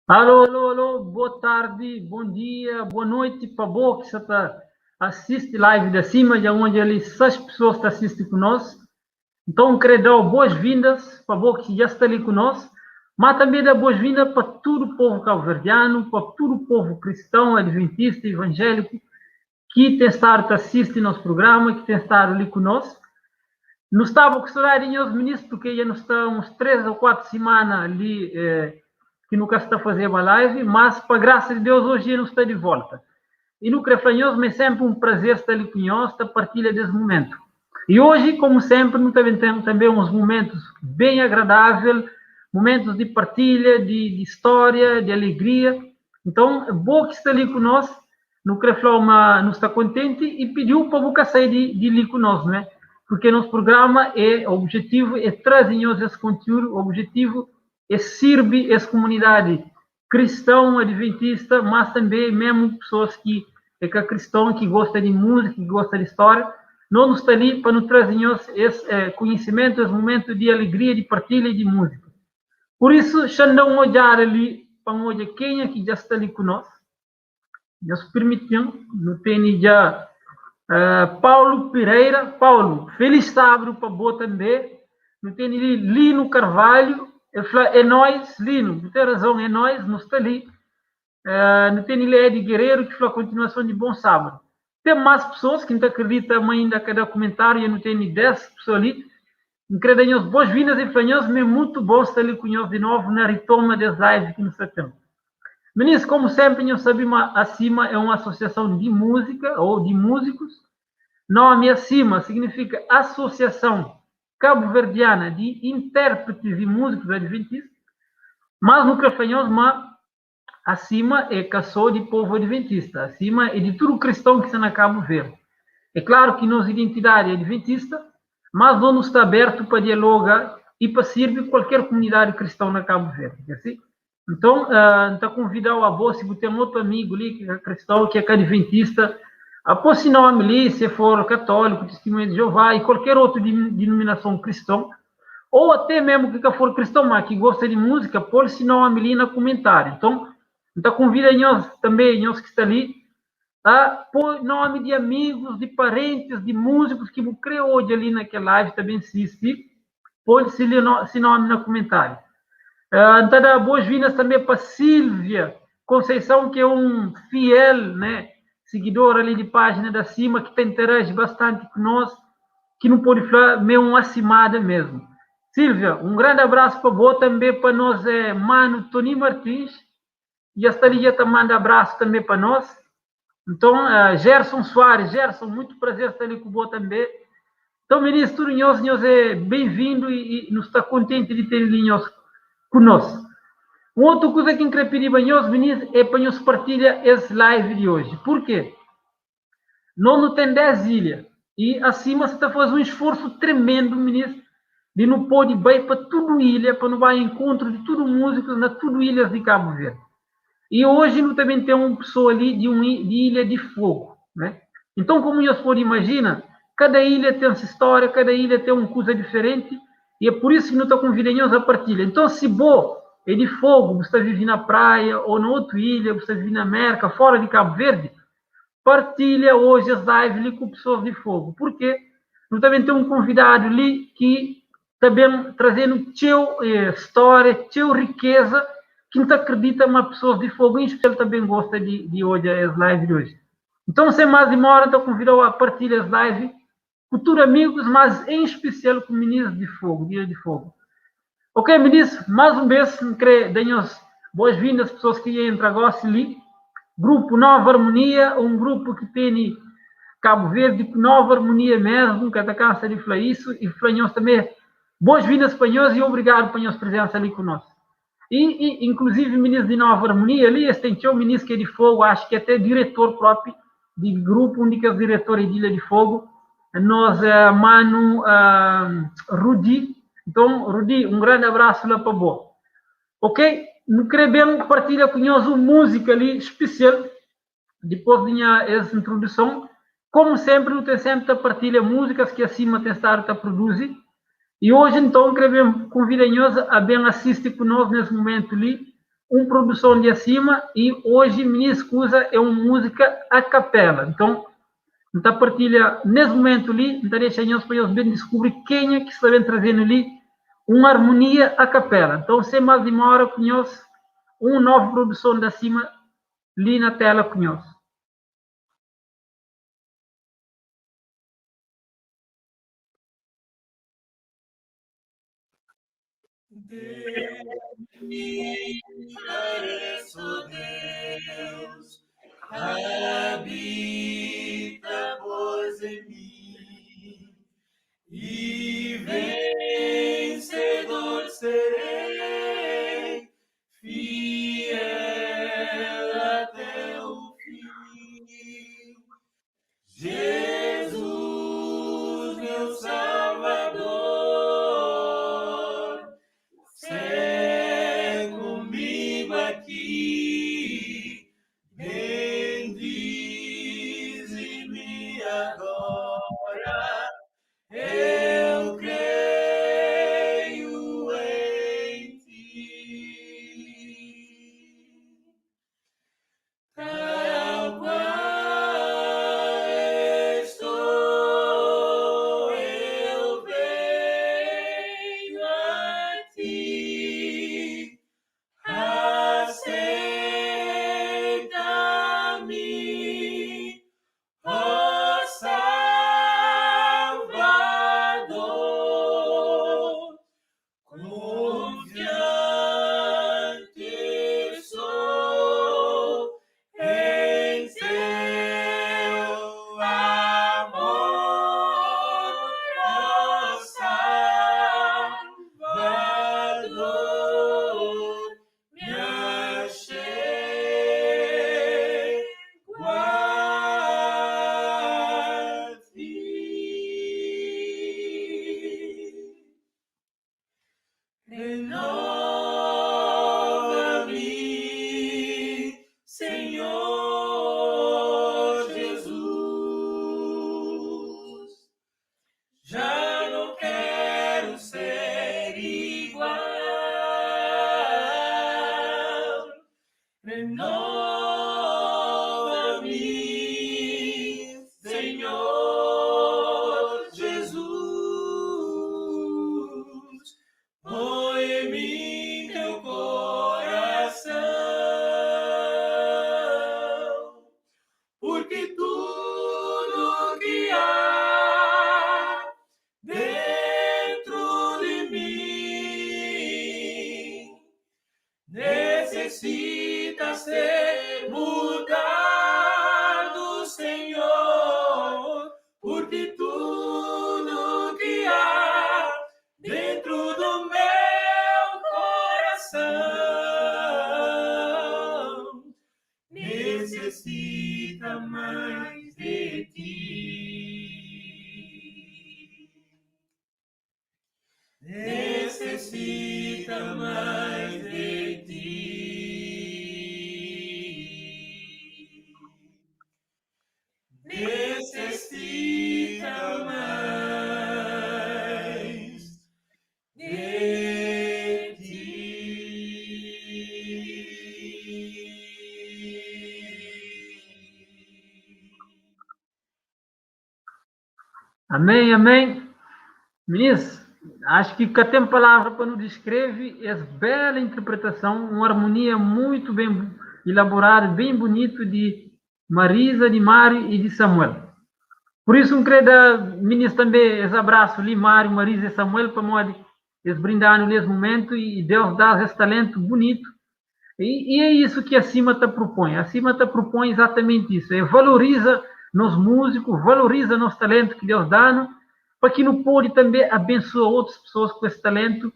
Alô, alô, alô, boa tarde, bom dia, boa noite para você que está assiste live de cima, de onde ali 6 pessoas estão assistindo conosco. Então, quero dar boas-vindas para você que já está ali conosco, mas também dar boas-vindas para todo o povo cabo-verdiano, para todo o povo cristão, adventista, evangélico, que tem estado assistindo nosso programa, que tem estado ali conosco. Não estava com saudade de nós, ministros, porque já não estão uns 3 ou 4 semanas ali, que nunca está fazendo uma live, mas, para graça de Deus, hoje ele está de volta. E no Crefanhoso, mas sempre um prazer estar ali com nós, a partilha desse momento. E hoje, como sempre, nós temos também uns momentos bem agradáveis, momentos de partilha, de história, de alegria. Então, é bom que está ali conosco, no Crefloma não está contente e pediu para você sair de ali conosco, né? Porque nosso programa, o objetivo é trazer-nos esse conteúdo, o objetivo é servir essa comunidade cristã, adventista, mas também mesmo pessoas que é cristão, que gosta de música, que gosta de história. Nós não estamos ali para nos trazer esse conhecimento, esse momento de alegria, de partilha e de música. Por isso, deixando um olhar ali para onde quem é que já está ali conosco. Nos permitam, não tem já Paulo Pereira. Paulo, feliz sábado para você também. Não tem ali Lino Carvalho. Ele fala, é nós, Lino, não tem razão, é nós, não está ali. Não tem ali Edi Guerreiro, que fala continuação de bom sábado. Tem mais pessoas que não acreditam ainda a cada comentário, eu não tenho 10 pessoas ali. Incrível, boas-vindas e fanhos, mas muito bom estar ali com nós de novo na retoma das lives que nos temos. Meninos, como sempre, nós sabemos, acima é uma associação de música ou de músicos, Nome acima significa Associação Cabo-Verdiana de Intérpretes e Músicos Adventistas, mas no Crafanhos, acima é caçou de povo adventista, acima é de tudo cristão que está na Cabo Verde. É claro que nossa identidade é adventista, mas não está aberto para dialogar e para servir qualquer comunidade cristã na Cabo Verde. É assim? Então, está convidado a você, se você tem outro amigo ali que é cristão, que é adventista, após se não ali, se for católico, testemunho de Jeová e qualquer outra denominação cristã, ou até mesmo que for cristão, mas que gosta de música, pode se não ali na comentário. Então convida nós também, nós que está ali, a pôr nome de amigos, de parentes, de músicos que você criou hoje ali naquela live, também assiste, pode se nome no comentário. Então, dar boas-vindas também para Silvia Conceição, que é um fiel, né, seguidor ali de página da Cima, que interage bastante com nós, que não pode falar, meio uma acimada mesmo. Silvia, um grande abraço para você também, para nós, mano Tony Martins, e a Staria também manda abraço também para nós. Então, Gerson Soares, Gerson, muito prazer estar ali com você também. Então, ministro nós é bem-vindo e nos está contente de ter ele conosco. Uma outra coisa que eu queria pedir para nós, ministro, é para nós partilhar esse live de hoje. Por quê? Não tem 10 ilhas. E acima você está fazendo um esforço tremendo, ministro, de não pôr bem para tudo ilha, para não vai encontro de tudo músicos na tudo ilhas de Cabo Verde. E hoje nós também temos uma pessoa ali de Ilha de Fogo, né? Então, como você pode imaginar, cada ilha tem sua história, cada ilha tem uma coisa diferente, e é por isso que nós estamos convidando a partilha. Então, se você é de Fogo, você está vivendo na praia, ou na outra ilha, você está vivendo na América, fora de Cabo Verde, partilha hoje as lives ali com pessoas de Fogo. Por quê? Nós também temos um convidado ali que também trazendo teu história, teu riqueza, que não acredita uma pessoa de Fogo, em especial também gosta de hoje, as lives de hoje. Então, sem mais demora, então convido a partilhar as lives com todos amigos, mas em especial com o ministro de Fogo, Dia de Fogo. Ok, ministro, mais uma vez, queria dar boas-vindas às pessoas que entram agora ali. Grupo Nova Harmonia, um grupo que tem Cabo Verde, Nova Harmonia mesmo, que está cansa de falar isso, e falamos também boas-vindas para nós e obrigado por nossa presença ali conosco. Inclusive, o ministro de Nova Harmonia ali, este o ministro que é de Fogo, acho que até diretor próprio de grupo, onde que é o diretor de Ilha de Fogo, nós, mano, Rudi. Então, Rudi, um grande abraço lá para você. Ok? Não queremos partilhar com nós uma música ali especial, depois vinha essa introdução. Como sempre, o tem sempre partilha músicas que acima tem estado a produzir. E hoje, então, queremos convidar-nos a bem assistir conosco nesse momento ali, uma produção de acima, e hoje, minha excusa é uma música a capela. Então, está partilha nesse momento ali, está deixando para eles bem descobrir quem é que está bem trazendo ali uma harmonia a capela. Então, sem mais demora, conheço uma nova produção de acima ali na tela, conheço. Pareço Deus, habita, pois, em mim, e vencedor serei, fiel até o fim. Jesus, meu Salvador, é comigo aqui, bendize-me. agora eu creio. mais de ti. Necessita mais de ti. Amém, amém. Ministro, acho que tem palavra para nos descrever essa bela interpretação, uma harmonia muito bem elaborada, bem bonito de Marisa, de Mário e de Samuel. Por isso, eu queria dar, ministro, também esse abraço ali, Mário, Marisa e Samuel, para nós eles brindar nesse momento e Deus dá esse talento bonito. E é isso que a Cima te propõe. A Cima te propõe exatamente isso. É valoriza nos músicos, valoriza nosso talento que Deus dá, para que não pode também abençoar outras pessoas com esse talento,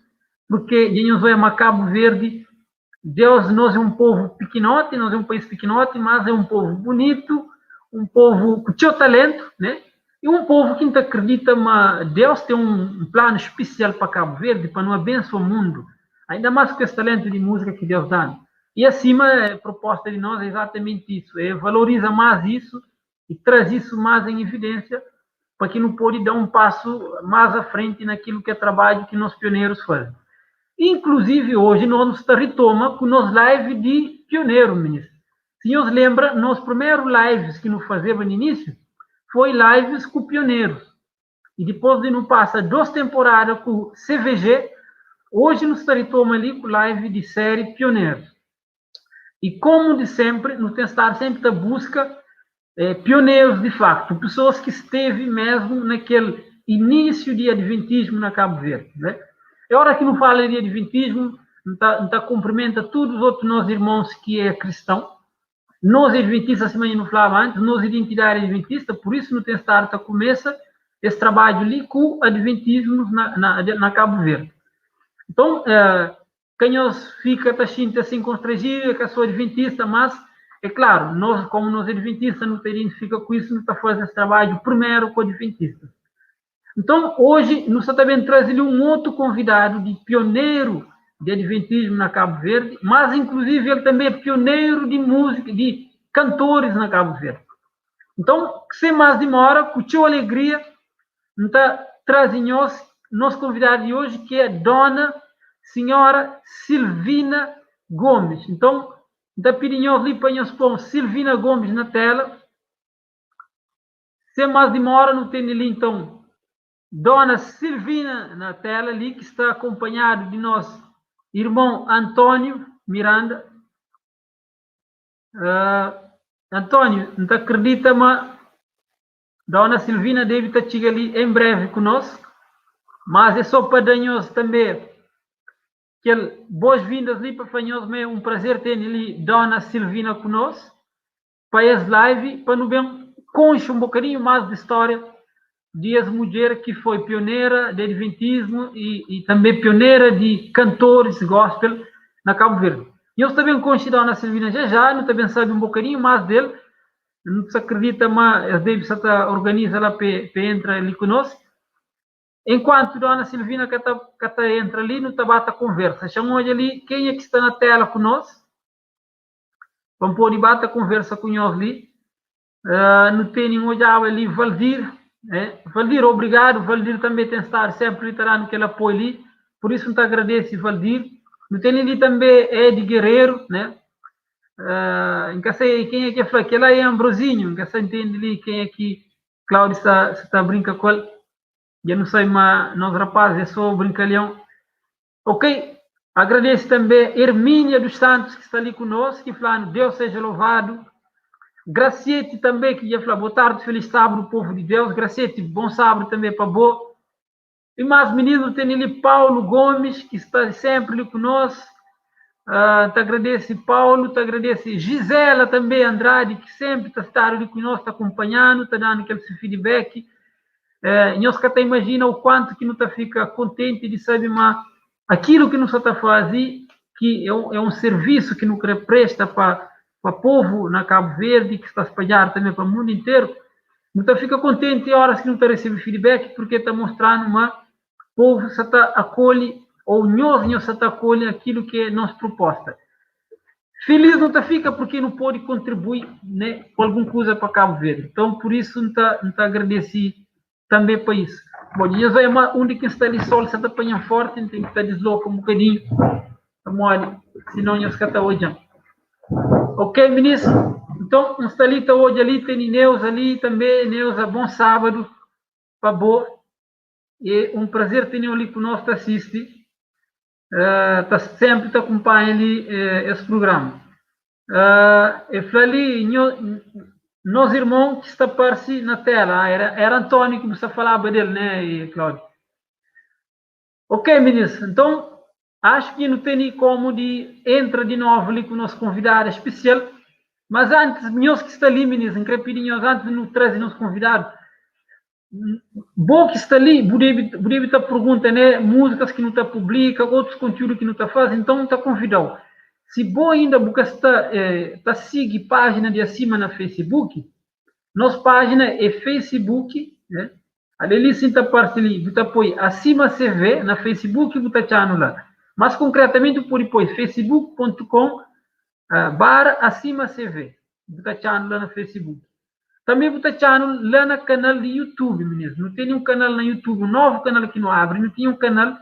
porque nós é Cabo Verde, Deus, nós é um povo pequenote, nós é um país pequenote, mas é um povo bonito, um povo com seu talento, né? E um povo que não acredita, mas Deus tem um plano especial para Cabo Verde, para não abençoar o mundo, ainda mais com esse talento de música que Deus dá. E acima, a proposta de nós é exatamente isso, é valoriza mais isso e traz isso mais em evidência, para que não pode dar um passo mais à frente naquilo que é trabalho que nós pioneiros fazem. Inclusive, hoje, nós retoma com nos live de pioneiro, ministro. Se nos lembra, nos primeiros lives que nos fazemos no início, foi lives com pioneiros. E depois de não passar 2 temporadas com CVG, hoje nos retoma ali com live de série pioneiros. E como de sempre, nos tem estar sempre da busca pioneiros de facto, pessoas que esteve mesmo naquele início de adventismo na Cabo Verde, né? É hora que não fala de adventismo, não tá cumprimenta todos os outros nossos irmãos que é cristão. Nós adventistas, assim não falava antes, nós identidade adventista, por isso não tem estar começa esse trabalho ali com adventismo na Cabo Verde. Então, quem nós fica assim constrangido é que eu sou adventista, mas é claro, nós, como nós adventistas, não identifica com isso, não está fazendo esse trabalho primeiro com adventistas. Então, hoje, nós também trazemos um outro convidado de pioneiro de adventismo na Cabo Verde, mas, inclusive, ele também é pioneiro de música, de cantores na Cabo Verde. Então, sem mais demora, com toda alegria, está trazendo nosso convidado de hoje, que é Dona Senhora Silvina Gomes. Então, da Pirinhos ali para nós pôr Silvina Gomes na tela. Sem mais demora, não tem ali então Dona Silvina na tela ali, que está acompanhado de nosso irmão Antônio Miranda. Antônio, não acredita, mas Dona Silvina deve estar chegando ali em breve conosco. Mas é só para dar-nos também boas-vindas ali para nós, é um prazer ter ali Dona Silvina conosco para esse live, para nos ver um bocadinho mais de história de essa mulher que foi pioneira de adventismo e também pioneira de cantores gospel na Cabo Verde. E eu também conheci Dona Silvina já, não também sabe um bocadinho mais dele, não se acredita, mas deve estar organiza lá para entrar ali conosco. Enquanto Dona Silvina que entra ali, não está bata conversa. Chamou ali quem é que está na tela conosco. Vamos pôr de bata conversa com nós ali. Não tem nenhum olhar ali, Valdir. Valdir, obrigado. Valdir também tem que estar sempre literando aquele apoio ali. Por isso, não te agradeço, Valdir. Não tem ali também Ed Guerreiro, né? Não sei quem é que foi. Aquele aí é Ambrosinho. Não sei entende ali quem é que Cláudio está brincando com ele. Eu não sei, mas nós rapazes é só brincalhão. Ok, agradeço também Hermínia dos Santos, que está ali conosco, que falando, Deus seja louvado. Graciete também, que ia falar, boa tarde, feliz sábado, povo de Deus. Graciete, bom sábado também para boa. E mais meninos, tem ali Paulo Gomes, que está sempre ali conosco. Te agradeço, Paulo, te agradeço Gisela também, Andrade, que sempre está ali conosco, está acompanhando, está dando aquele feedback. Nós até imagina o quanto que não está fica contente de saber, mas aquilo que nós está fazendo, que é um serviço que nos presta para o povo na Cabo Verde, que está espalhado também para o mundo inteiro, não está fica contente em horas que não está recebendo feedback, porque está mostrando uma povo que está acolhe ou nós se acolhem aquilo que é nossa proposta. Feliz não fica porque não pode contribuir, né, com alguma coisa para Cabo Verde. Então, por isso, não agradeci também para isso. Bom, e eu uma única está ali sol, se apanha forte, tem que estar desloca um bocadinho, mole, senão eu ficar hoje. Ok, ministro? Então, está ali, hoje ali, tem Neuza ali também, Neuza, bom sábado, para boa. E um prazer ter ali conosco, assiste. Tá sempre te acompanha ali esse programa. Eu falei, nós irmãos que está parece na tela, era Antônio que você falava dele, né, Cláudio? Ok, ministro, então acho que não tem como de entrar de novo ali com o nosso convidado especial, mas antes, nós que está ali, ministro, encrepidinhos, antes de nos trazer nosso convidado, bom que está ali, poderia estar pergunta, né? Músicas que não está publica, outros conteúdos que não está fazendo, então está convidado. Se bom ainda porque está sigue página de acima na Facebook, nossa página é Facebook, né? Ali sim está parte ali, você põe acima CV na Facebook, você channel lá. Mas concretamente por põe facebook.com barra acima CV, você channel lá na Facebook. Também vou estar lá no canal de YouTube, meninas. Não tem um canal no YouTube, um novo canal que não abre, não tinha um canal,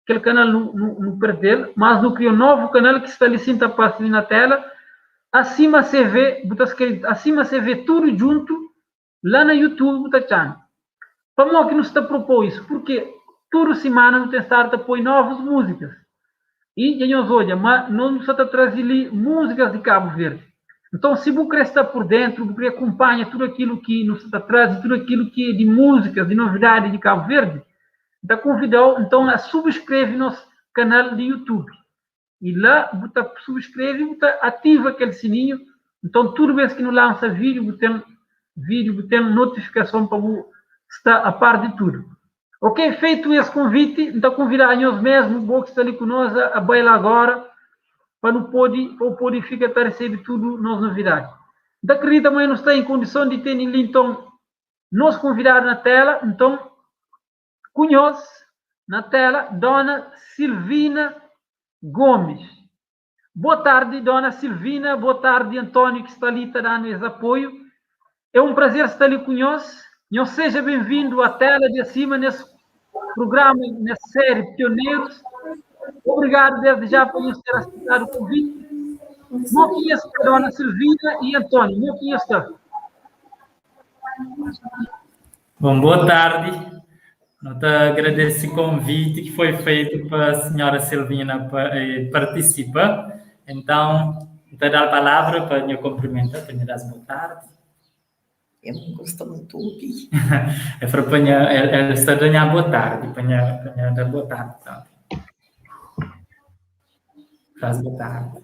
aquele canal não perdeu, mas não criou um novo canal que está ali sim, está passando na tela. Acima você vê, acima você vê tudo junto, lá no YouTube, está channel. Para mim, que não está propôs isso, porque toda semana não tem starta põe novas músicas. E a gente olha, mas não está trazendo músicas de Cabo Verde. Então, se você está por dentro, você acompanha tudo aquilo que nos está trazendo, tudo aquilo que é de músicas, de novidades de Cabo Verde, está convidado, então, a subscrever nosso canal de YouTube. E lá, você subscreve, você ativa aquele sininho. Então, toda vez que nos lança vídeo, você tem notificação para você estar a par de tudo. Ok, feito esse convite, então convidar nós mesmo, o que está ali conosco, a bailar agora, para não poder ficar a receber tudo nas novidades. Da acredita, mas não está em condição de ter ali, então, nos convidar na tela, então, conhece na tela, Dona Silvina Gomes. Boa tarde, Dona Silvina, boa tarde, Antônio, que está ali, está dando esse apoio. É um prazer estar ali conosco. Não seja bem-vindo à tela de acima, nesse programa, nessa série Pioneiros. Obrigado desde já por nos ter aceitado o convite. Não conheço a Dona Silvina e Antônio, não conheço. Bom, boa tarde. Nós agradeço o convite que foi feito para a senhora Silvina participar. Então, vou dar a palavra para me cumprimentar, para me dar boa tarde. Eu não gosto muito de ouvir. É para ela está dando boa tarde, para dar boa tarde. Tá? Faz boa tarde.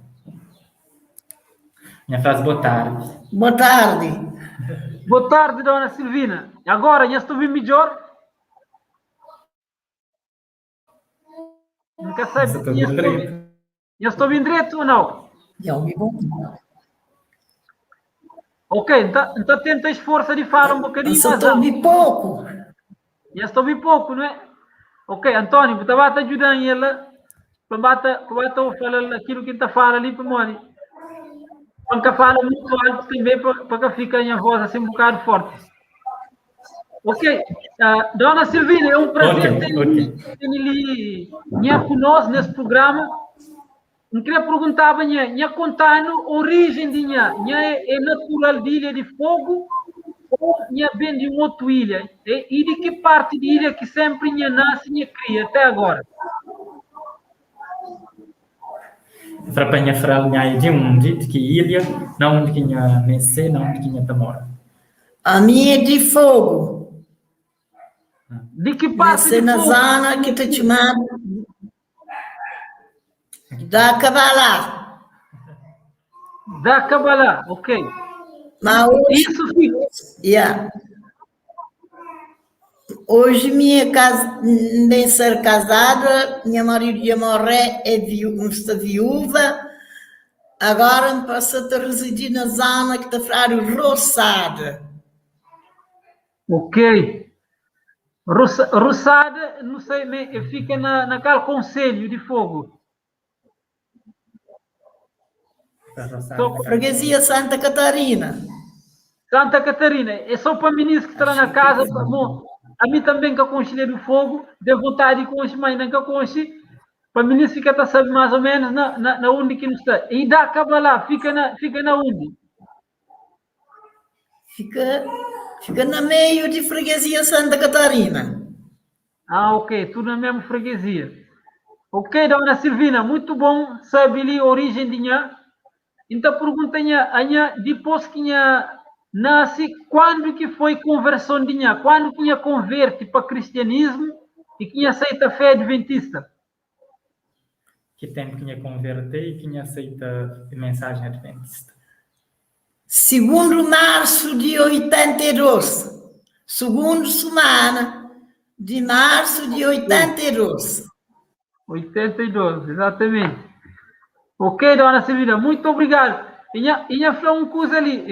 Minha frase boa tarde. Boa tarde. Boa tarde, Dona Silvina. Agora, já estou bem melhor? Nunca sei. Já estou bem direito ou não? Já ouvi bom. Ok, então tenta esforço de falar um bocadinho mais alto. Eu estou pouco. Já estou bem pouco, não é? Ok, Antônio, você vai te ajudar ela para falar aquilo que está falando ali para mim. Quando fala muito alto também para que fique a voz assim um bocado forte. Ok, Dona Silvina, é um prazer ter-lhe conosco nesse programa. Eu queria perguntar para você, contar a origem de é natural de Ilha de Fogo ou vem de uma outra ilha? E de que parte de ilha que sempre nasce e cria até agora? Para a falar de onde, de que ilha, não onde que nasce, não onde que mora. A minha é de Fogo. De que parte de Fogo? Na zona que está chamada da Cabalá. Da Cabalá, ok. Mas hoje, isso fica. Yeah. Hoje minha casa, nem ser casada, minha marido ia morrer, está viúva. Agora me passa a residir na zona que está a falar Roçada. Ok. Roçada, não sei, fica naquele concelho de Fogo. Freguesia Santa Catarina. Santa Catarina, é só para meninos que estão na casa. Bom, a mim também que a Conchilha do Fogo, de vontade de conche, mas não que a conche. Para meninos fica a saber mais ou menos na onde que não está. E dá acaba lá, fica na onde? Fica no meio de Freguesia Santa Catarina. Ah, ok, tudo na mesma freguesia. Ok, dona Silvina, muito bom saber ali a origem de nha. Então pergunta-nha, depois que nha nasce, quando que foi conversão de nha? Quando que nha converte para cristianismo e que nha aceita a fé adventista? Que tempo que nha converter e que nha aceita a mensagem adventista? 2 de março de 82. Segunda semana de março de 82. 82, exatamente. Ok, dona Silvina, muito obrigado. E falou uma coisa ali.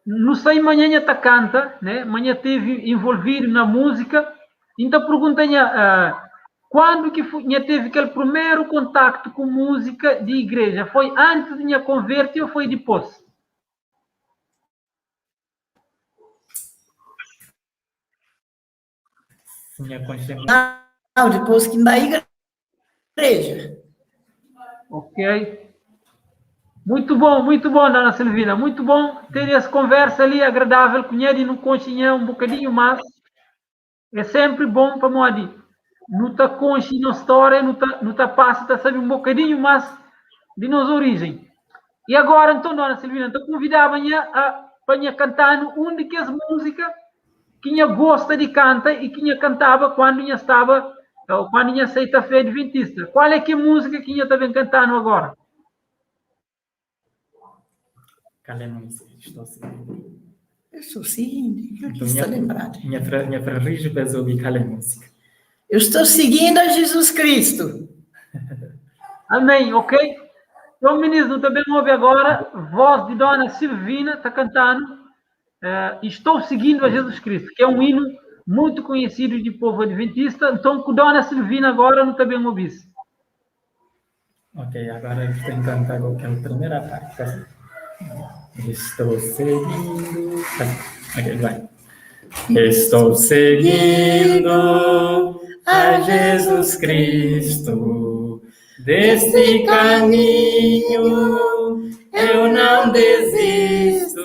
Não sei, amanhã está canta, né? Amanhã teve envolvido na música. Então perguntei quando que teve aquele primeiro contato com música de igreja? Foi antes de minha converter ou foi depois? Não, depois que da igreja. Ok. Muito bom, dona Silvina. Muito bom ter essa conversa ali agradável com ele e não conchinhar um bocadinho mais. É sempre bom para nós. Não está conche na história, não está passa, está saber um bocadinho mais de nossa origem. E agora, então, dona Silvina, então convidava para cantar uma que as músicas que tinha gosta de cantar e que tinha cantava quando estava, quando tinha aceita a fé adventista. Qual é que música que tinha também cantando agora? Estou seguindo. Eu estou seguindo. Então, Está lembrado. Minha frarrija para ouvir aquela música. Eu estou seguindo a Jesus Cristo. Amém, ok? Então, ministro, também ouve agora voz de dona Silvina, está cantando Estou seguindo a Jesus Cristo, que é um hino muito conhecido de povo adventista. Então, com dona Silvina agora, não também ouvi. Ok, agora eu estou cantando aquela primeira parte. Estou seguindo. Ok, vai. Estou seguindo a Jesus Cristo. Desse caminho eu não desisto.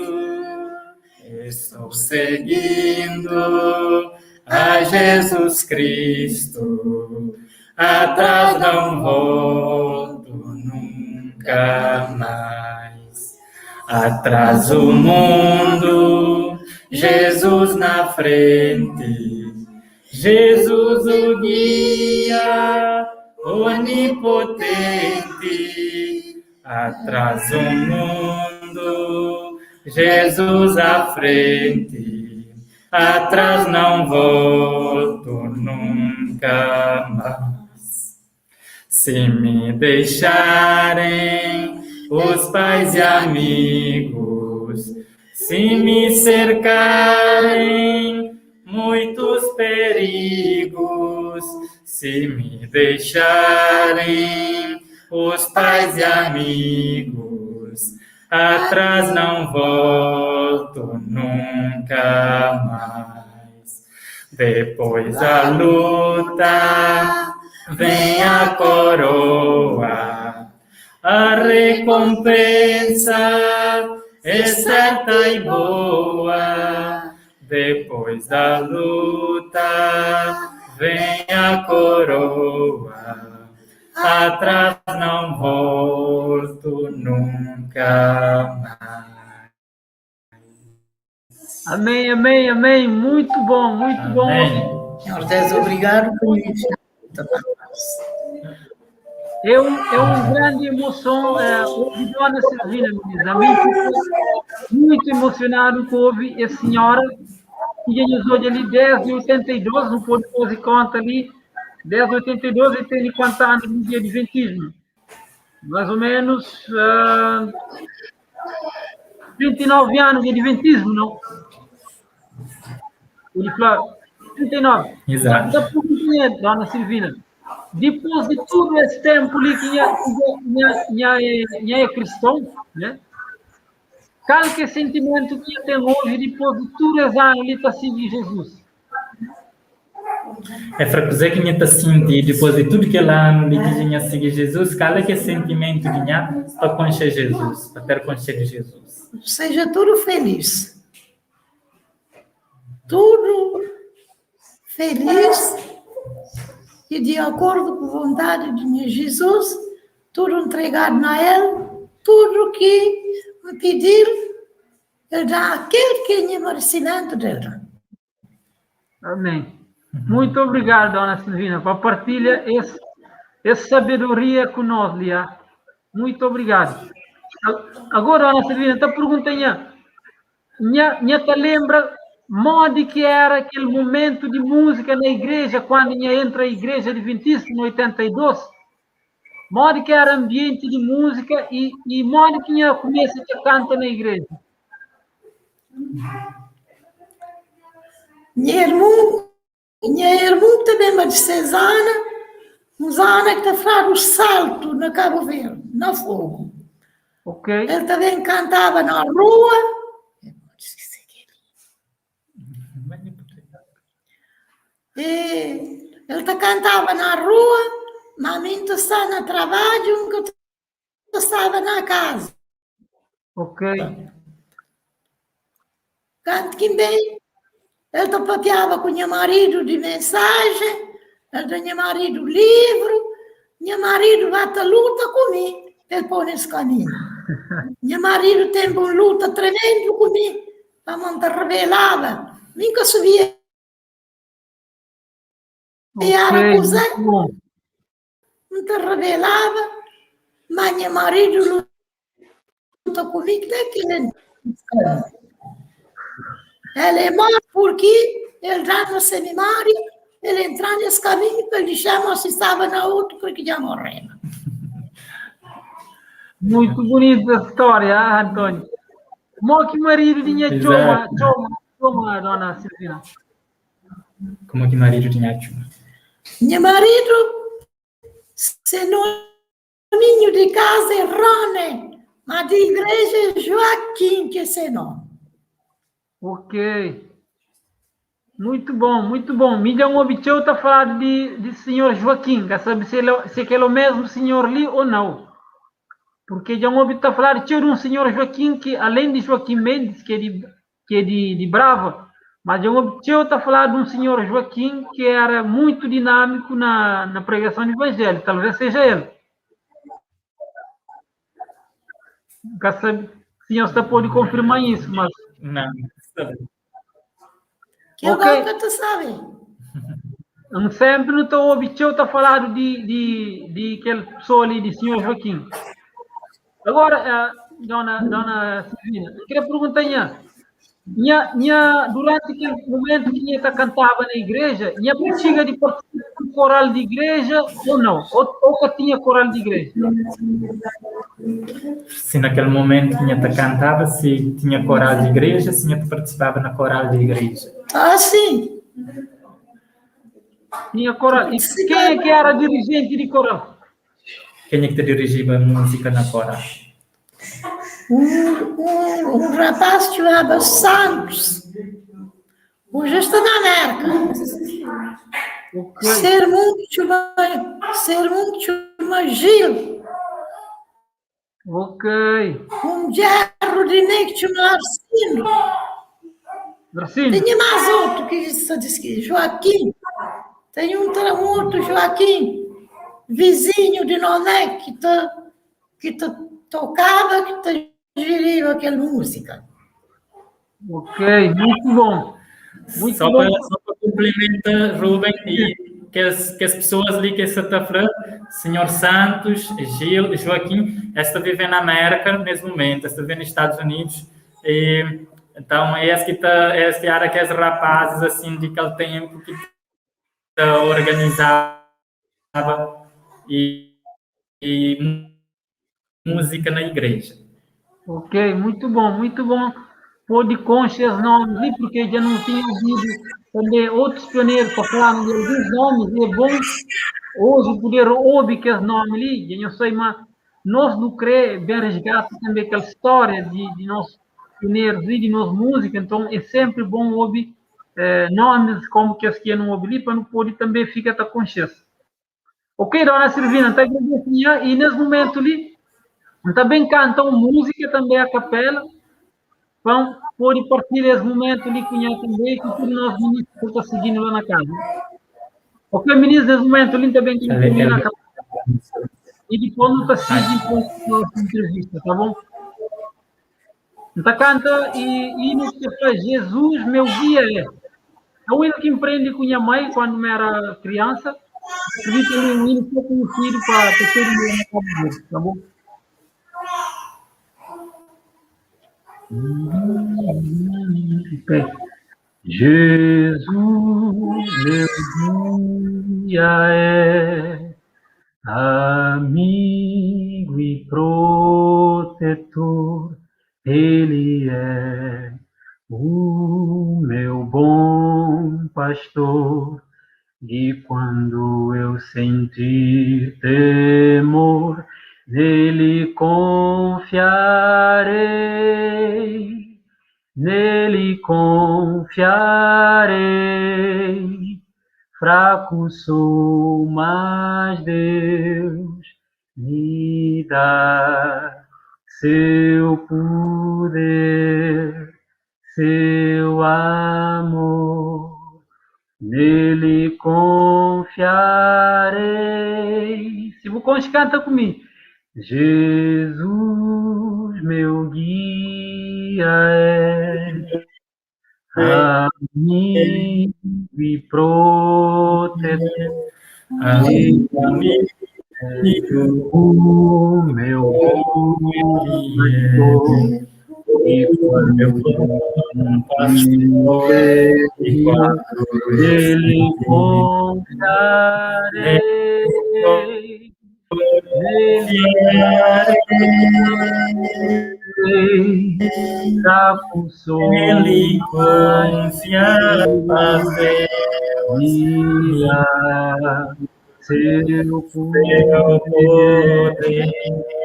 Estou seguindo a Jesus Cristo. Atrás não volto nunca mais. Atrás o mundo, Jesus na frente. Jesus o guia, onipotente. Atrás o mundo, Jesus à frente. Atrás não volto nunca mais. Se me deixarem os pais e amigos, se me cercarem muitos perigos, se me deixarem os pais e amigos, atrás não volto nunca mais. Depois da luta vem a coroa, a recompensa é certa e boa. Depois da luta vem a coroa, atrás não volto nunca mais. Amém, amém, amém. Muito bom, muito Amém. bom. Senhor Deus, obrigado por isso. É uma grande emoção ouvir dona Silvina, meninas. A mim fico muito emocionado com ouvir a senhora que nos olha ali desde 82, não pode fazer conta ali, desde 82 e tem quantos anos de adventismo? Mais ou menos 29 anos de adventismo, não? 39. Exato. Da perguntinha, dona Silvina. Depois de todo esse tempo ali que é cristão, né? Qual que é o sentimento que tem hoje depois de todos os anos ali para seguir Jesus? É para dizer que está sentir depois de tudo que ela ano de que seguir Jesus, qual é que é o sentimento que para conhecer Jesus, para ter conhecer Jesus? Seja tudo feliz. Tudo feliz e de acordo com a vontade de Jesus, tudo entregado a Ele, tudo que me pedir, Ele dá aquele que é merecimento dele. Amém. Muito obrigado, dona Silvina, por partilhar essa sabedoria conosco, Lia. Muito obrigado. Agora, dona Silvina, está perguntando, minha te lembra modo que era aquele momento de música na igreja, quando entra a igreja adventista, no 82? Modo que era ambiente de música e modo que começa a cantar na igreja. Minha irmã também, mas de 6 anos, uns anos que está falando o salto na Cabo Verde, na fogo. Ok. Ele também cantava na rua. E ele cantava na rua, mas mim está no trabalho, que estava na casa. Ok. Canto que bem. Ele papeava com meu marido de mensagem, ele tinha marido livro, meu marido vai à luta comigo, ele põe nesse caminho. Meu marido tem uma luta tremenda comigo, para manter revelada. Nunca subia. E era coisa, não te revelava, mas meu marido luta comigo até que ele é morto porque ele já no seminário, ele entra nesse caminho, que ele chama se estava na outra, porque já morreu. Muito bonita a história, Antônio. Como que o marido tinha choma, dona Silvina? Como que o marido tinha choma? Meu marido, se no ninho de casa é Rone, mas de igreja é Joaquim, que é seu nome. Ok. Muito bom, muito bom. Mídia Mobicheu está falando de senhor Joaquim. Quer saber se é o mesmo senhor ali ou não. Porque já ouvi está falando de um senhor Joaquim que, além de Joaquim Mendes, que é de Brava, mas já ouvi está falando de um senhor Joaquim que era muito dinâmico na pregação do evangelho. Talvez seja ele. Quer saber se o senhor está pode confirmar isso, mas... Não, Que agora que tu sabe. Sempre não estou ouvindo está falando de aquela pessoa ali, de senhor Joaquim. Agora, dona Silvina, eu queria perguntar, durante aquele momento que você cantava na igreja, tinha bexiga de participar do coral de igreja ou não? Ou que tinha coral de igreja? Se naquele momento que cantava, se tinha coral de igreja, se participava na coral de igreja. Ah, sim. Tinha coral. E quem é que era dirigente de coral? Quem é que te dirigia a música na coral? Um rapaz que chamava Santos. Hoje está na América. Okay. Ser muito chama Gil. Ok. Um gerro de negro chama Arsino. Tem mais outro que diz que Joaquim. Tem um outro Joaquim, vizinho de Noné, que tocava, que te geria aquela música. Ok, muito bom. Muito só bom. Para complementar, Rubem, e que as pessoas ali que está falando, Senhor Santos, Gil e Joaquim, esta vive na América nesse momento, esta vive nos Estados Unidos, e então é esse que era aqueles rapazes assim de aquele tempo que organizava e música na igreja. Ok, muito bom, muito bom. Pôde consciência nomes ali, porque já não tinha ouvido também outros pioneiros para falar de alguns nomes, e é bom hoje poder ouvir que os nomes ali, eu sei, mas nós não queremos bem resgatar também aquela história de nossos pioneiros e de nossa música, então é sempre bom ouvir nomes como que as que não ouvem ali, para não poder também ficar com consciência. Ok, dona Silvina, está agradecendo, e nesse momento ali, também cantam música, também a capela, vão poder partilhar esse momento ali com ela também, que todos nós ministros estão seguindo lá na casa. Ok, ministro, nesse momento ali também que termina na capela. E depois não está seguindo com a entrevista, tá bom? Então canta e no que faz Jesus, meu guia é. A única que empreende com minha mãe quando eu era criança, acredito que o hino foi conhecido para ter na cabeça, tá bom? Okay. Jesus, meu guia é, amigo e protetor, Ele é o meu bom pastor. E quando eu sentir temor, nele confiarei. Nele confiarei, fraco sou, mas Deus me dá seu poder, seu amor. Nele confiarei. Se você canta comigo. Jesus, meu guia é, amigo e protetor, o meu pastor, e quando eu ele confiarei. Fraco sou, Ele confiará seu poder,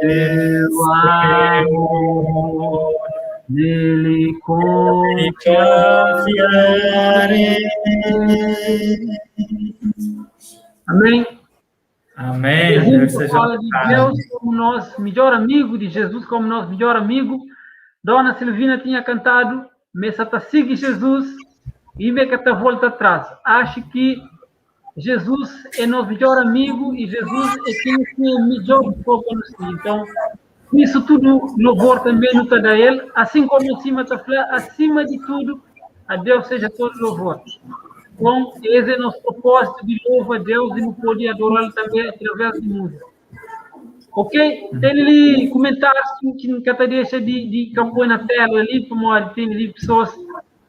seu amor, nele confiarei. Amém. Amém. Deus fala de Deus como nosso melhor amigo, de Jesus como nosso melhor amigo. Dona Silvina tinha cantado, mas está siga Jesus e vê que está volta atrás. Acho que Jesus é nosso melhor amigo e Jesus é quem é melhor pessoa para nós. Então, isso tudo louvor também não está a Ele, assim como acima está falando, acima de tudo, a Deus seja todo louvor. Então, esse é o nosso propósito de louvar a Deus e não poder adorá-lo também através de música. Ok? Tem ali comentários que até deixa de campanha na tela ali, como tem ali pessoas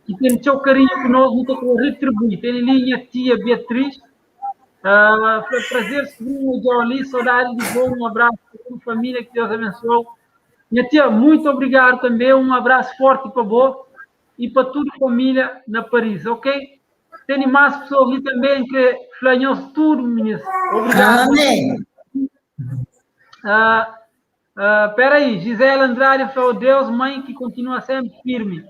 que têm seu carinho conosco, não estão a retribuir. Tem ali minha tia Beatriz, foi prazer seguir o ali, saudade de bom, um abraço para toda a família, que Deus abençoe. Minha tia, muito obrigado também, um abraço forte para você e para toda a família na Paris, ok? Tem mais pessoas ali também que flanham tudo, ministro. Obrigado. Amém. Espera aí, Gisela Andrade falou, Deus, mãe, que continua sempre firme.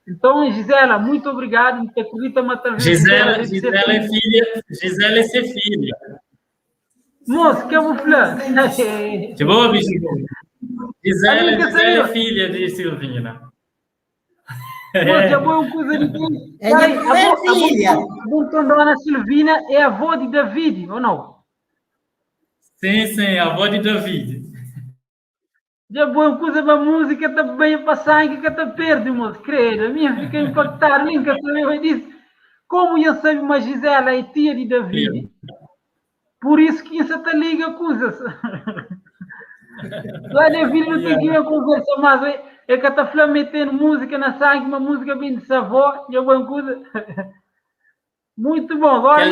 Então, Gisela, muito obrigado por ter cuidado da maternidade. Gisela é filha, Gisela é ser filha. Moço, que eu vou falar? De boa, bicho? Gisela é filha de Silvina. Moço, já foi uma coisa de quem? É minha filha. A dona Silvina é a avó de David, ou não? Sim, a avó de David. Já boa coisa para a música, está bem para sangue, que está perto, moço. Credo, a minha fica impactada, nem que eu disse. Como eu sei, mas Gisela é tia de David. Por isso que isso te liga coisas. Lá de vida não tem que ir a conversa, mas é que está metendo música na sangue, uma música bem de savó, e é boa coisa. Muito bom. Agora,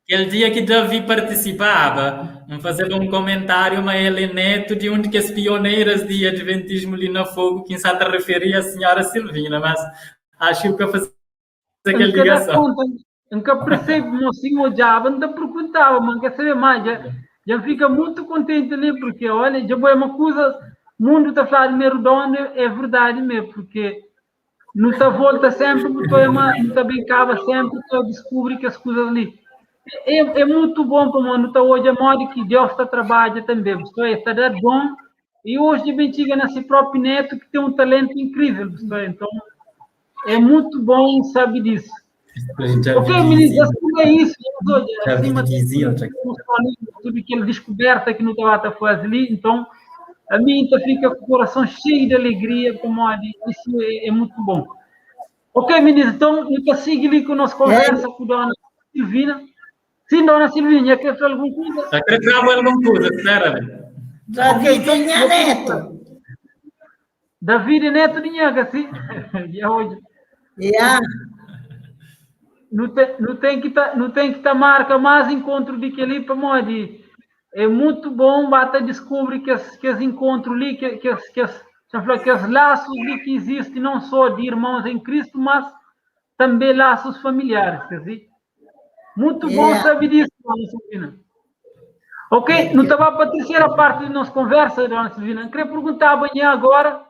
aquele dia que Davi participava, vamos fazer um comentário, mas ele é neto de um das pioneiras de Adventismo ali na Fogo, quem sabe referia a senhora Silvina, mas acho que para fazer aquela ligação. Nunca percebo, mocinho, já ainda perguntava, mas quer saber mais, já fica muito contente ali, porque, olha, já é uma coisa, o mundo está falando de redondo, é verdade mesmo, porque não está volta sempre, não está brincava sempre, eu descobri que as coisas ali. É muito bom para nós, não está hoje a moda que Deus está trabalhando também, está dando bom, e hoje bem chega nesse próprio neto que tem um talento incrível, então é muito bom saber disso. Ok, ministro, é isso. Tudo aquela descoberta que não estava a fazer ali, então a mim fica com o coração cheio de alegria, como isso é muito bom. Ok, ministro, então eu sigo ali com a nossa conversa com a dona Silvina. Sim, dona Silvina, quer falar alguma coisa? Já quer falar alguma coisa, espera. David tinha neto. David neto de Nhaga, sim. E hoje. Yeah. Não tem que estar marca mais encontro de que ali para nós. É muito bom bata descobrir que os encontros ali, que os laços ali que existem não só de irmãos em Cristo, mas também laços familiares, quer dizer. Muito bom saber disso, dona Silvina. Ok, não estava para a terceira parte da nossa conversa, dona Silvina. Queria perguntar amanhã agora.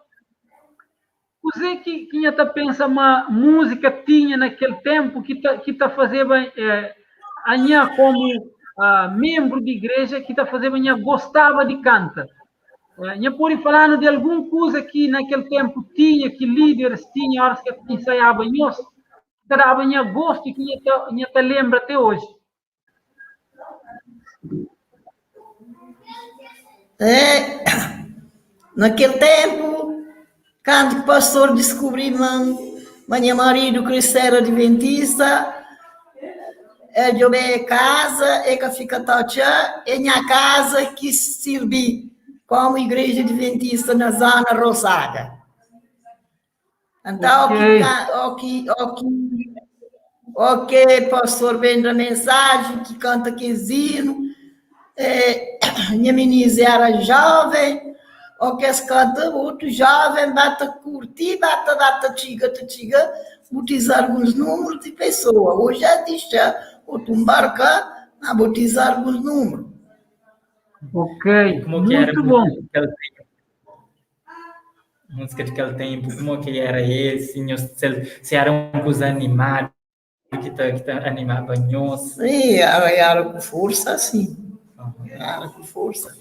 Você que ainda pensa uma música tinha naquele tempo que está fazendo anha como membro de igreja que está fazendo anha gostava de cantar. Anha pode falar de alguma coisa que naquele tempo tinha, que líderes tinham, horas que ensaiavam nós, que dava anha gosto e que ainda te lembra até hoje. Naquele tempo, quando o pastor descobriu meu marido que era adventista, eu veio a casa e que fica tocha, e minha casa que servi como igreja adventista na zona Rosaga. Então, o pastor vem da mensagem, que canta quinzino, minha menina era jovem, o que se canta muito jovem, bata curtir, bata tiga, botizar alguns números de pessoas. Hoje já diz, o tumbarca, a botizar alguns números. Ok, como que era muito bom. Música daquele tempo, como que era esse, se era um coisa animado, que animava nós. Sim, era com força, sim. Era com força.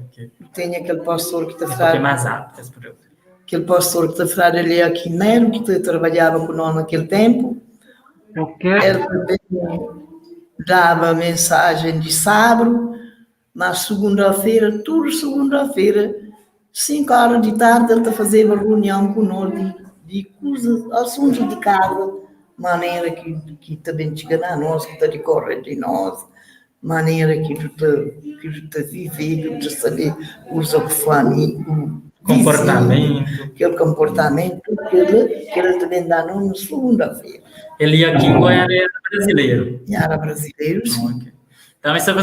Okay. Tem aquele pastor que está falando. Mais alto, aquele pastor que está falando ali aqui Nero, que trabalhava com nós naquele tempo. Okay. Ele também dava mensagem de sábado, na segunda-feira, tudo segunda-feira, 5 horas de tarde, ele está fazendo uma reunião com nós de coisas, assuntos de casa, maneira que também chega a nós, que está decorrendo de nós. Maneira que tu viver, que tu saber usar o flamengo, aquele comportamento que ele também dá na segunda-feira. Ele aqui em Goiânia era brasileiro. Era brasileiro, sim. Okay. Então, está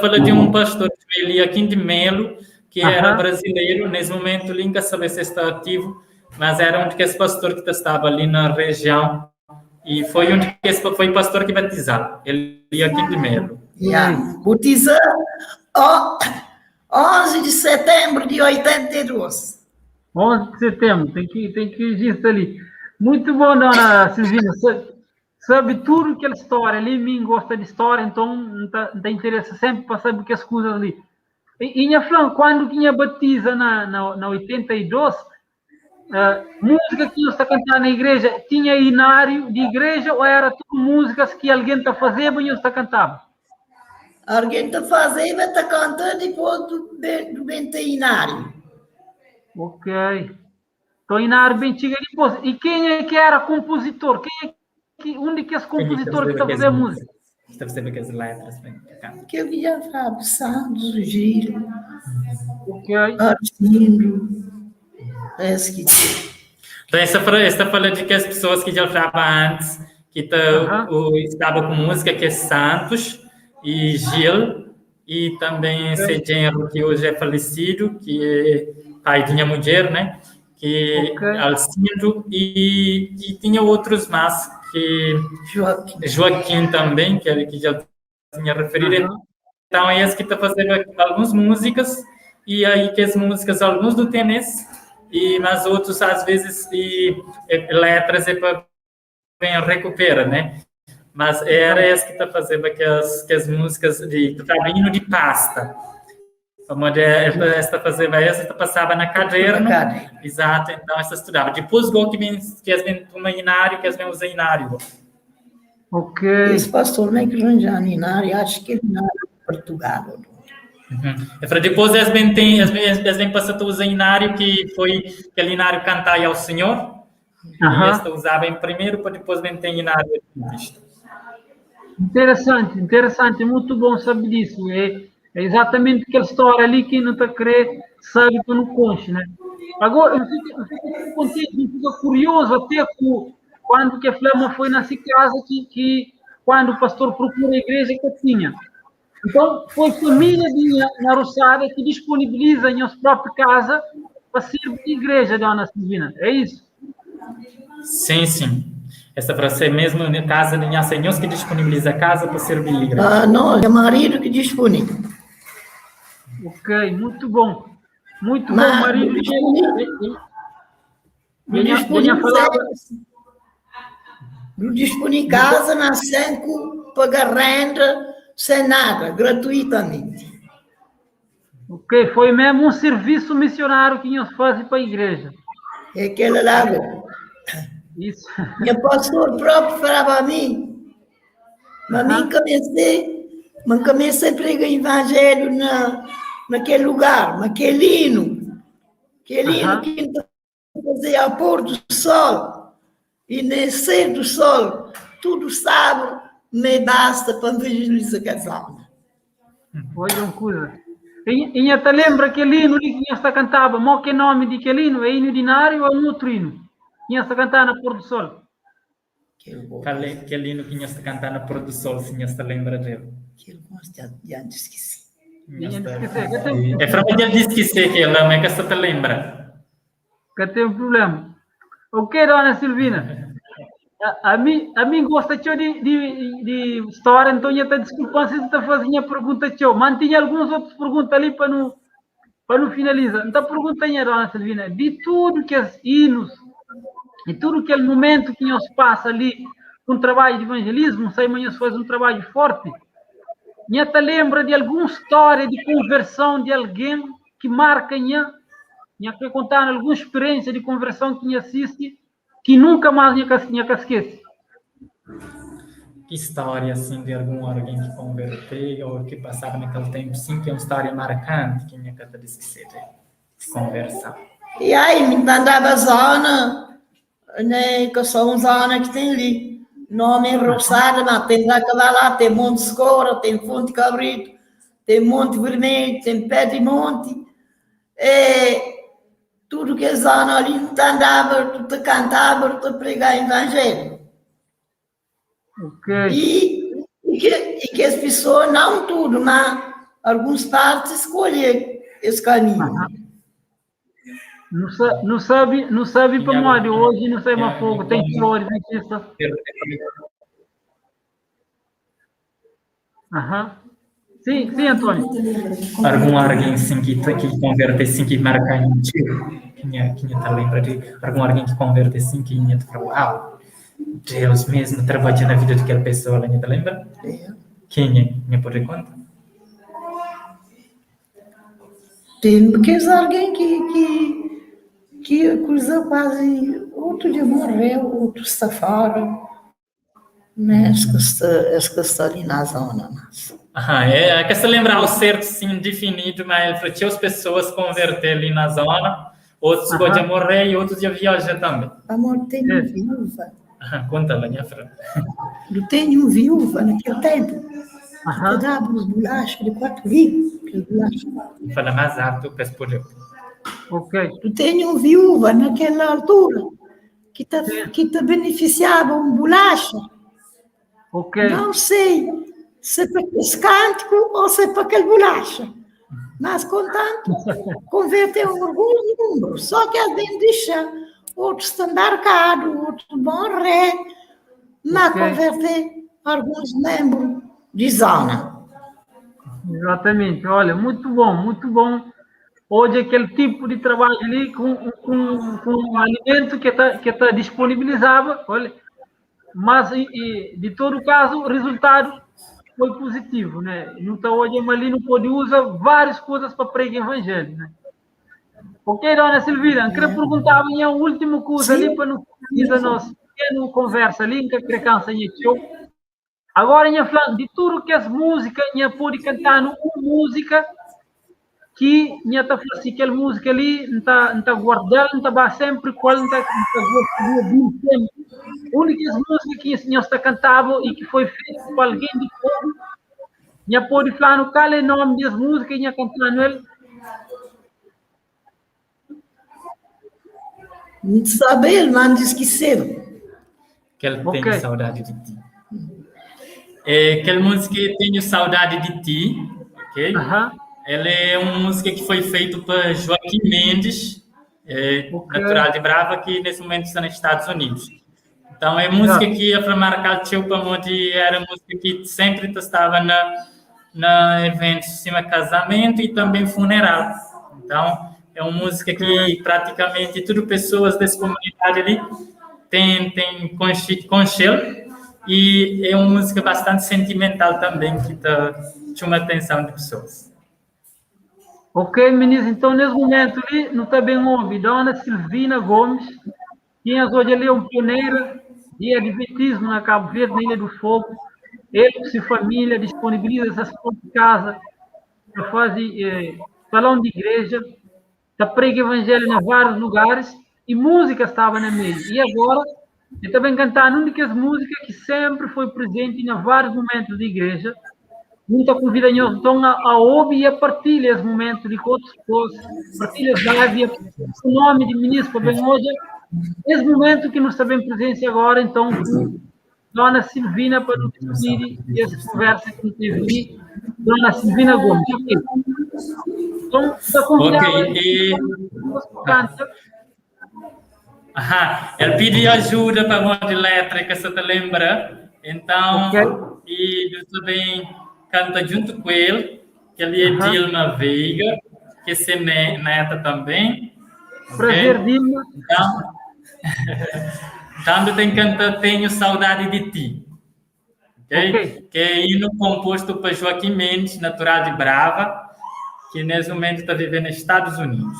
falando de um pastor que veio aqui de Melo, que era brasileiro, nesse momento, ele nunca sabe se está ativo, mas era um daqueles pastores que estava ali na região, e foi foi o pastor que batizou, ele ia aqui de Melo. Batizou 11 de setembro de 82. 11 de setembro, tem que registrar ali. Muito bom, dona Silvina. Sabe tudo aquela história ali, mim gosta de história, então não dá interesse sempre para saber que as coisas ali. E minha Flan, quando tinha batiza na 82, música que você cantava na igreja, tinha inário de igreja ou era tudo músicas que alguém está fazendo e você cantava? Alguém está fazendo e está cantando depois do inário. Ok. Então, inário bem chega depois. E quem é que era compositor? Onde que os compositores que estão fazendo música? Está fazendo aquelas letras. Que eu via Fábio Santos, Giro, Arcindo. Então, essa fala de que as pessoas que já falavam antes, que estavam com música, que é Santos e Gil, e também esse genro que hoje é falecido, que é pai de minha mulher, né? Que é Alcindo, e tinha outros mais que Joaquim. Joaquim também, que já tinha referido. Então, é esse que está fazendo algumas músicas, e aí que as músicas, alguns do tênis, mas outros, às vezes, letras é para recuperar, né? Mas era esse que está fazendo as músicas de caminho de pasta. Como esta fazendo essa passava na caderno, exato, então essa estudava. Depois que as vem para o inário, que as vem usar inário. Ok. Esse pastor não é que arranja inário, acho que ele não é Portugal. Depois as vem passar a usar inário, que foi aquele inário cantar ao Senhor. E esta usava em primeiro, para depois vem ter inário. Interessante, muito bom saber disso. É exatamente aquela história ali que não está querer sabe que não conche, né? Agora, eu fico contente, eu fico curioso até quando que a Flama foi nessa casa que quando o pastor procura a igreja que tinha. Então, foi família na Roçada que disponibiliza em sua própria casa para servir a igreja, dona Silvina. É isso? Sim. Essa para ser mesmo na casa de minha senhora que disponibiliza a casa para servir a igreja. Ah, não, é marido que disponibiliza. Ok, muito bom. Muito bom, marido. Não disponibiliza casa, na sem pagar renda, sem nada, gratuitamente. Ok, foi mesmo um serviço missionário que nós fazemos para a igreja. É aquele lá. Isso. Meu pastor próprio falava a mim, mas comecei a pregar evangelho naquele lugar, naquele hino que fazia ao pôr do sol e nascer do sol, tudo sábado me basta para evangelizar as almas. Olha uma coisa. E até lembra aquele hino que nós cantava, mas que nome de aquele hino? É hino dinário ou um outro hino? Que nós cantava na pôr do sol. Aquele hino que nós cantava na pôr do sol, se nós lembra dele. Que já esqueci. É para mim ele esquecer que ele é que você te lembra. Que tem um problema. Ok, dona Silvina. A mim gosta de história, então eu estou desculpando se você está fazendo a pergunta. Mas tinha algumas outras perguntas ali para não finalizar. Então, pergunta aí, dona Silvina, de tudo que os hinos, e tudo aquele momento que nós passa ali com o trabalho de evangelismo, sei, mas nós faz um trabalho forte. Você te lembra de alguma história de conversão de alguém que marca você quer contar alguma experiência de conversão que assiste que nunca mais você esquece? Que história assim de alguém que converteu ou que passava naquele tempo, sim, que é uma história marcante que minha casa esquecer de conversão. E aí, me andava a zona, né, que só uma zona que tem ali. Nome é Roçada, mas tem aquela lá, tem Monte Escora, tem Fonte Cabrito, tem Monte Vermelho, tem Pé de Monte. Tudo que é zona ali, tu andava, tu te cantava, tu te pregava evangelho. Ok. E que as pessoas, não tudo, mas algumas partes escolhem esse caminho. Não sabe para morrer hoje, não sei mais fogo, tem flores, tem isso. Sim, Antônio. Alguém assim que converte assim que marca em quem te lembra de alguém que converte assim que te fala, Deus mesmo trabalha na vida daquela pessoa, você te lembra? Quem é? Pode contar? Tem alguém que a coisa quase outro dia morreu, outro está fora, né? As que está ali na zona. É que se lembrar o certo, sim, definido, mas para as pessoas converter ali na zona, outros podem morrer e outros já viajam também. Amor, tem uma viúva. Conta lá, minha frente. Eu tenho uma viúva naquele tempo, que dava uns bolachas de 4 livros. Fala mais alto, peço por Deus. Ok. Eu tenho uma viúva naquela altura, que te beneficiava uma bolacha. Ok. Não sei se é para esse cântico ou se é para aquele bolacha. Mas, contanto, converteu alguns números. Só que alguém deixa outros estão embarcados, outros morrer, mas Ok. converter alguns membros de zona. Exatamente. Olha, muito bom, muito bom. Hoje aquele tipo de trabalho ali com um alimento que tá disponibilizava, olha, mas de todo caso o resultado foi positivo, né? Então hoje ali não pode usar várias coisas para pregar o evangelho, né? Ok, dona Silvina, queria perguntar a minha última coisa ali Sim, para nos finalizar nossa pequena conversa ali, que a cansa show. Agora, minha falando de tudo que as músicas, minha pode cantar uma música que minha tá falando assim, aquela música ali, não tá guardando, não tá sempre, qual não tá gostaria de ouvir sempre. Únicas músicas que o senhor está cantando e que foi feito por alguém de fora, minha pode falar no qual é o nome das músicas, minha cantando ele. saber, mas esqueceram. Que ele Ok. tem saudade de ti. É, aquela música Tenho Saudade de Ti, ok? Aham, Ela é uma música que foi feita por Joaquim Mendes, ok. natural de Brava, que nesse momento está nos Estados Unidos. Então, é música Exato. que a marcar para onde era música que sempre estava na eventos de cima casamento e também funeral. Então, é uma música que praticamente tudo pessoas dessa comunidade ali tem conchelo e é uma música bastante sentimental também que chama a atenção de pessoas. Ok, meninas, então nesse momento ali, não está bem ouvido, Dona Silvina Gomes, que hoje ali é um pioneiro de adventismo na Cabo Verde, na Ilha do Fogo. Ele e sua família disponibiliza essas pontas de casa para fazer salão de igreja, está prega evangelho em vários lugares e música estava na meio. E agora, ele também cantando únicas músicas que sempre foi presente em vários momentos de igreja. Muita convida nós então a ouvir e a partilhar esse momento de outras pessoas, partilha as lives, o nome de ministro bem hoje, esse momento que nós também presença agora, então, com Dona Silvina, para nos despedir dessa conversa que nos teve ali, Dona Silvina Gomes. Ok. Então, está convidada Ok, a canta. ele pediu ajuda para uma de letra, você te lembra? Então, Ok. e eu também canta junto com ele, que ele é Dilma Veiga, que é neta também. Prazer, Ok? Dilma. Então, eu tenho que cantar Tenho Saudade de Ti. Ok? Que é hino composto por Joaquim Mendes, natural de Brava, que nesse momento está vivendo nos Estados Unidos.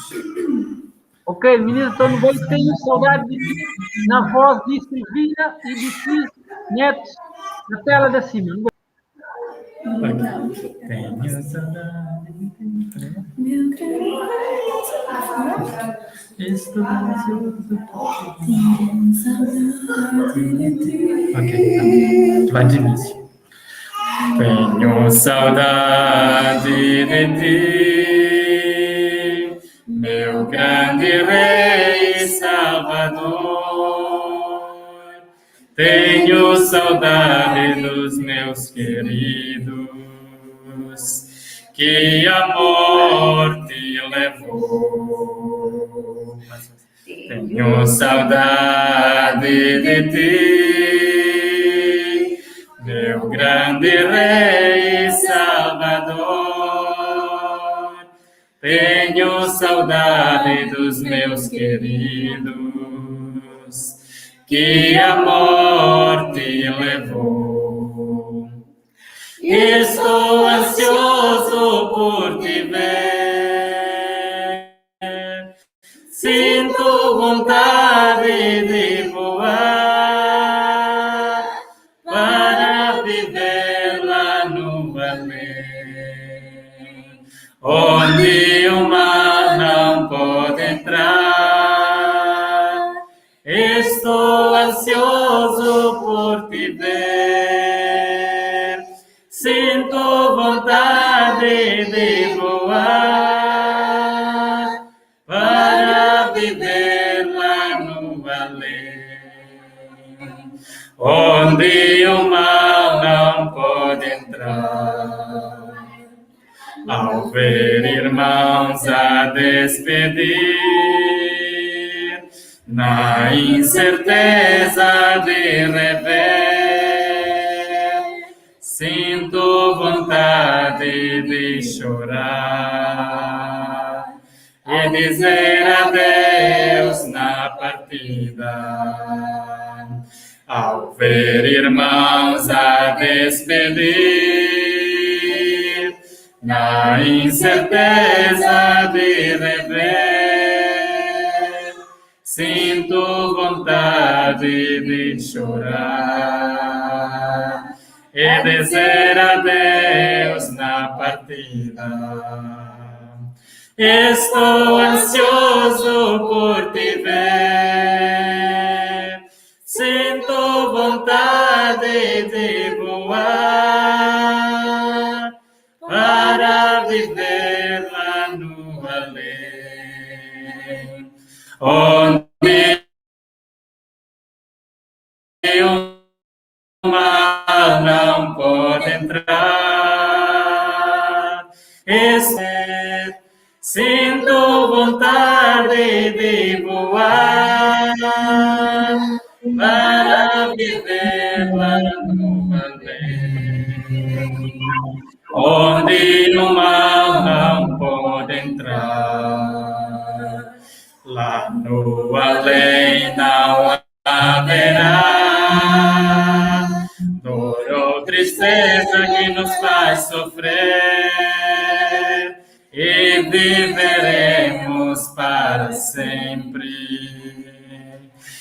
Ok, meninas, então não vai ter saudade de ti na voz de Silvina e de ti, netos, na tela da cima. Okay. Tenho saudade de ti. Estou ansioso. Ok, vai de início. Tenho saudade de ti, meu grande Rei Salvador. Tenho saudade dos meus queridos, que a morte levou. Tenho saudade de ti, meu grande Rei Salvador. Tenho saudade dos meus queridos, que a morte levou. Estou ansioso por te ver, sinto vontade de voar para viver lá no além, onde o mar não pode entrar. Estou ansioso por te ver, sinto vontade de voar para viver lá no além, onde o mal não pode entrar. Ao ver irmãos a despedir, na incerteza de rever de chorar e dizer adeus na partida, ao ver irmãos a despedir, na incerteza de rever, sinto vontade de chorar e dizer adeus na partida. Estou ansioso por te ver, sinto vontade de voar para viver lá no além, onde o mal não pode entrar. Sinto vontade de voar para viver lá no além, onde o mal não pode entrar. Lá no além não haverá dor ou tristeza que nos faz sofrer, e viveremos para sempre,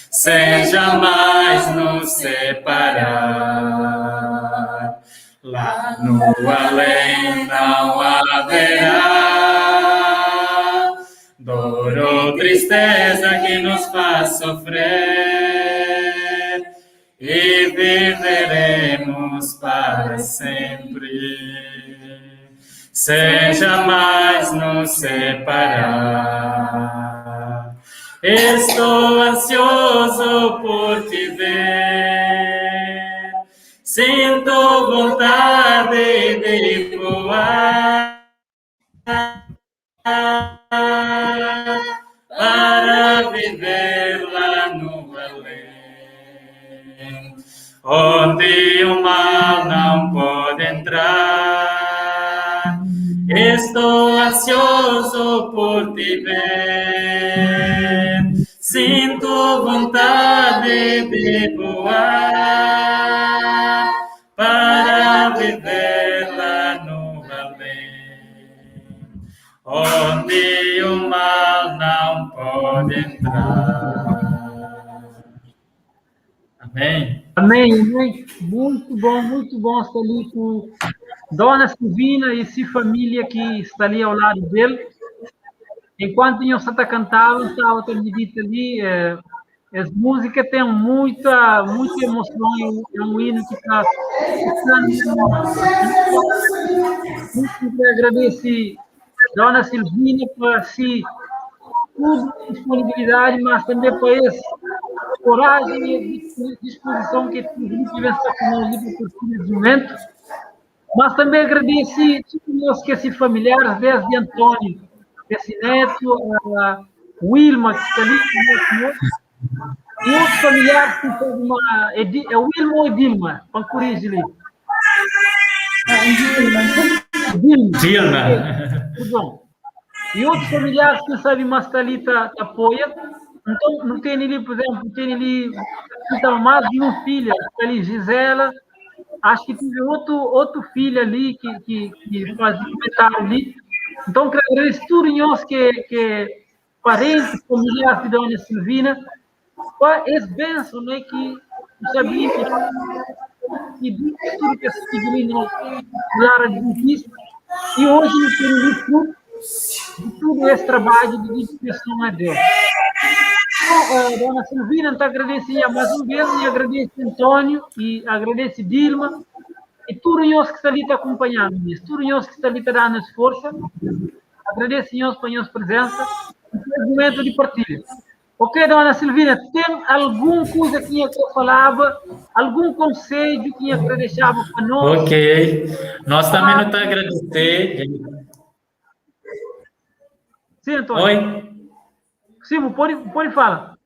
sem jamais nos separar. Lá no além não haverá dor ou tristeza que nos faz sofrer, e viveremos para sempre, sem jamais nos separar. Estou ansioso por te ver, sinto vontade de voar para viver lá no além, onde o mal não pode entrar. Estou ansioso por te ver, sinto vontade de voar para viver lá no além, onde o mal não pode entrar. Amém? Amém, amém. Muito bom estar ali com Dona Silvina e sua família que está ali ao lado dele. Enquanto eu estava cantando, estava me dito ali, as músicas têm muita emoção, é um hino que está muito agradeço Dona Silvina por si tudo, disponibilidade, mas também por essa coragem e disposição que tive de vencer conosco por esse momento. Mas também agradeço todos esses familiares, desde Antônio, esse neto, a Wilma, que está ali conosco, e outros familiares que estão uma. É Wilma ou Dilma? Para corrigir ali. Dilma. Perdão. E outros familiares que sabem, mas está ali, apoia. Então, não tem ali, por exemplo, tem ali então, mais de um filho, está ali, Gisela. Acho que teve outro filho ali que faz comentário ali. Então, quero agradecer tudo nós que parentes, familiares de Dona Silvina, para esse bênção, né, que sabia que tudo que se ali no Lara de Dentista, e hoje nós temos fruto de todo esse trabalho de dedicação a Deus. Então, Dona Silvina, então agradeço mais uma vez, e agradeço Antônio, e agradeço Dilma, e tudo nós que está ali te acompanhando, tudo nós que está ali te dando força. Agradeço nós pela nossa presença, e pelo momento de partilha. Ok, Dona Silvina, tem alguma coisa que eu falava, algum conselho que eu deixava para nós? Ok. Nós também não te agradecer. Sim, Antônio. Oi? Sim, pode falar.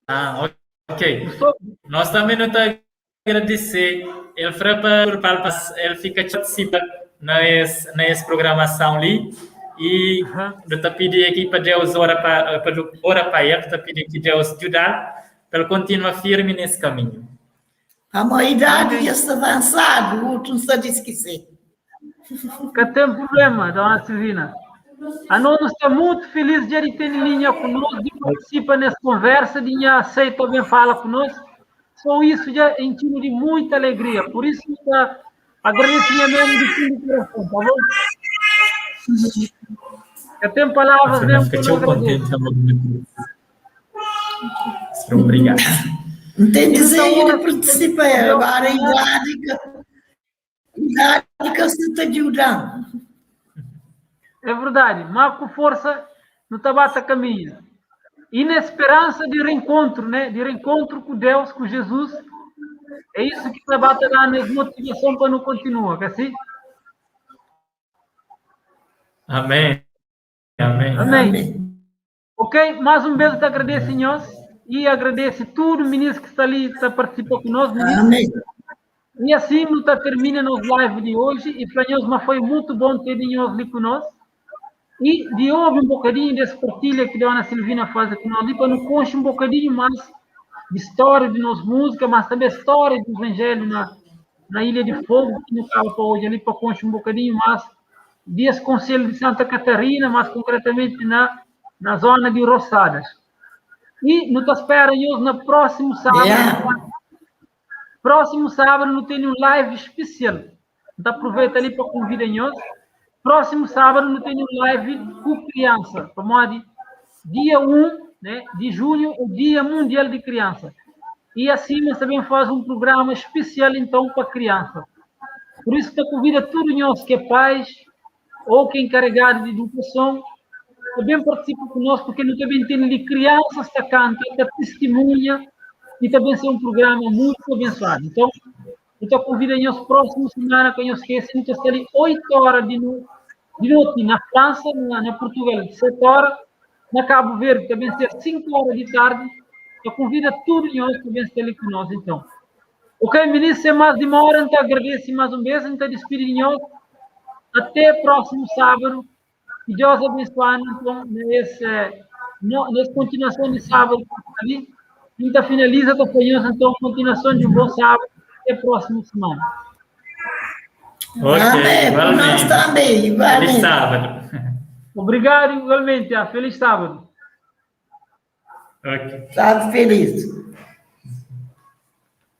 Ah, ok. Só- Nós também não estamos a agradecer. Ele foi para ele fica participa nessa programação ali e Aham. eu te pedi aqui para Deus ora para ele, te pedi que Deus ajudar para ele continuar firme nesse caminho. A minha idade já está avançada, o outro não está de esquecer. Que tem problema, dona Silvina. A nós estamos muito felizes de ele ter em linha conosco, de participar nessa conversa, de aceita também fala conosco. Só isso já encheu de muita alegria. Por isso, agradecimento mesmo de fundo do coração, tá bom? Eu tenho palavras mesmo que eu não agradeço. Obrigado. Não tem que dizer Então, ele participar, agora a idade que você está ajudando. É verdade, mas com força no tabata caminha. E na esperança de reencontro, né? De reencontro com Deus, com Jesus. É isso que tabata dá-nos motivação para não continuar, que assim? Amém. Amém. Amém. Amém. Ok? Mais um beijo te agradeço, senhores. E agradeço todo o ministro que está ali, está participando conosco. Ministro. Amém. E assim não está termina nos live de hoje. E para nós, mas foi muito bom ter nós ali conosco. E de ouvir um bocadinho dessa partilha que a Dona Silvina faz aqui no ali, para nos conhecer um bocadinho mais de história de nossa música, mas também a história do Evangelho na Ilha de Fogo, que não estava para hoje ali, para conhecer um bocadinho mais desse Conselho de Santa Catarina, mais concretamente na zona de Roçadas. E nos esperamos no próximo sábado. Yeah. Próximo sábado não tem um live especial. Então aproveita ali para convidar nós. Próximo sábado não tem um live com criança. Para dia 1, né, de junho, o Dia Mundial de Criança. E assim nós também fazemos um programa especial então para criança. Por isso que convida todos nós que é pais ou que é encarregado de educação, também participa conosco, porque nós também temos de crianças que cantam, que testemunha, e também ser um programa muito abençoado. Então convido nós próxima semana, que nós esquecemos, que está ali 8 horas de noite na França, na Portugal, 7 horas, na Cabo Verde, também ser 5 horas de tarde. Eu convido todos nós também estar ali conosco, então. Ok, ministro, sem mais de uma hora, então agradeço mais um beijo, então despedir de nós. Até próximo sábado. Que Deus abençoe, então, nessa continuação de sábado ali. Então, finaliza com a então, continuação de um bom sábado. Até a próxima semana. Ok, Amém. Por nós igualmente. também, Feliz igualmente. sábado. Obrigado, igualmente. Feliz sábado. Ok. Sábado feliz.